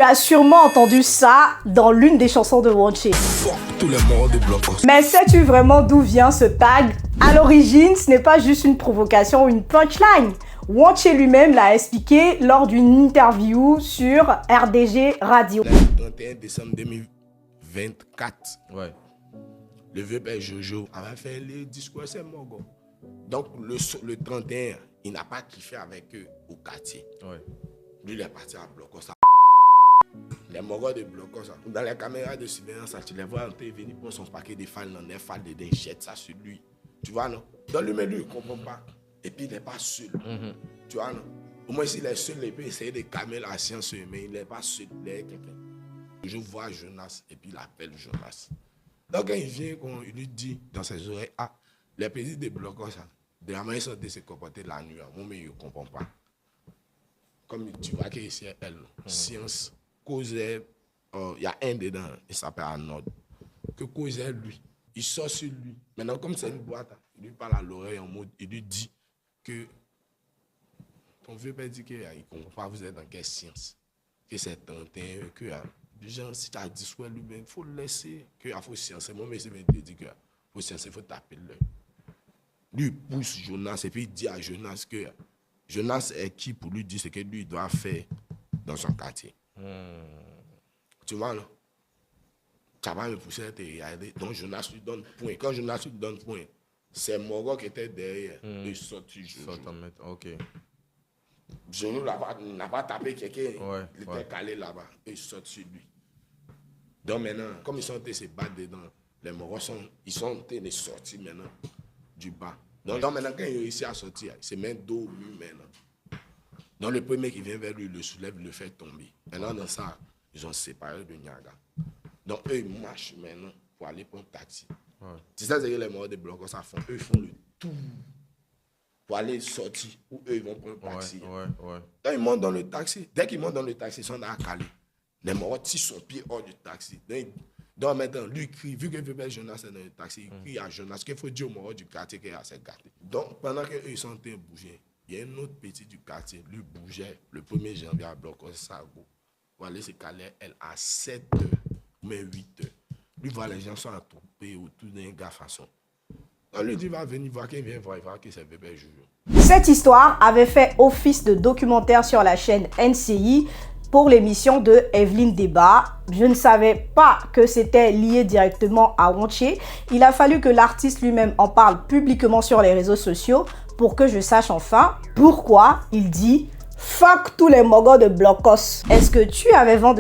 Tu as sûrement entendu ça dans l'une des chansons de Wanché. Tous les morts de Blocos. Mais sais-tu vraiment d'où vient ce tag? À l'origine, ce n'est pas juste une provocation ou une punchline. Wanché lui-même l'a expliqué lors d'une interview sur RDG Radio. Le 31 décembre 2024, Ouais. le vieux père Jojo avait fait le discours, c'est Mogo. Donc le 31, il n'a pas kiffé avec eux au quartier. Ouais. Lui, il est parti à Blocos. Les Mogos de Blocos, dans les caméras de surveillance, tu les vois entrer, venir pour son paquet de fans dans les fans de jette ça sur lui. Tu vois, non? Dans lui, mais lui, il ne comprend pas. Et puis, il n'est pas seul. Tu vois, non? Au moins, s'il est seul, il peut essayer de calmer la science, mais il n'est pas seul. Il est quelqu'un. Je vois Jonas, et puis il appelle Jonas. Donc, quand il vient, il lui dit dans ses oreilles, ah, les pays de Blocos, de la manière de se comporter la nuit, moi, mais il ne comprend pas. Comme tu vois que c'est elle, science, cause, il y a un dedans, il s'appelle Arnold, que cause lui, il sort sur lui. Maintenant, comme c'est une boîte, il lui parle à l'oreille en mode, il lui dit que ton vieux père dit qu'il ne comprend pas, vous êtes dans quelle science, que c'est 31, que les gens, si tu as dit soit lui, il faut le laisser, qu'il faut science. Moi, mais c'est bien dit qu'il faut science, il faut taper l'œil. Lui, il pousse Jonas et puis il dit à Jonas que Jonas est qui pour lui dire ce que lui doit faire dans son quartier. Tu vois, non? Ça va me pousser à te regarder. Donc Jonas lui donne point. Quand Jonas lui donne point, c'est Mogo qui était derrière. Il sortit Jojo. Ok. Jojo n'a pas tapé quelqu'un. Ouais, Il était calé là-bas. Il sort sur lui. Donc maintenant, comme ils sont en train de se battre dedans, les Mogos sont en train de sortir maintenant du bas. Donc maintenant, quand il réussit à sortir, il se met dos au mur maintenant. Donc le premier qui vient vers lui, le soulève, le fait tomber. Maintenant, dans ça, ils ont séparé de Niaga. Donc eux, ils marchent maintenant pour aller prendre un taxi. Ouais. C'est ça que les morts de Blocos, ça font. Eux, ils font le tout pour aller sortir, ou eux, ils vont prendre un taxi. Ouais. Quand ils montent dans le taxi, dès qu'ils montent dans le taxi, ils sont dans la calée. Les morts tirent son pied hors du taxi. Donc maintenant, lui crie, vu que le vieux Jonas est dans le taxi, il crie à Jonas qu'il faut dire au mort du quartier qu'il est assez gâté. Donc pendant qu'eux, ils sont en train de bouger, il y a un autre petit du quartier, lui bougeait le 1er janvier à Blocos Sago. Pour aller se caler, elle à 7 h, mais 8 h. Lui voit les gens sont attroupés autour d'un gars façon. Donc lui dit, va venir voir qu'il vient voir, il va voir que c'est bébé Jojo. Cette histoire avait fait office de documentaire sur la chaîne NCI pour l'émission de Evelyne Débat. Je ne savais pas que c'était lié directement à Wanché. Il a fallu que l'artiste lui-même en parle publiquement sur les réseaux sociaux pour que je sache enfin pourquoi il dit « Fuck tous les mogos de Blocos ». Est-ce que tu avais vent de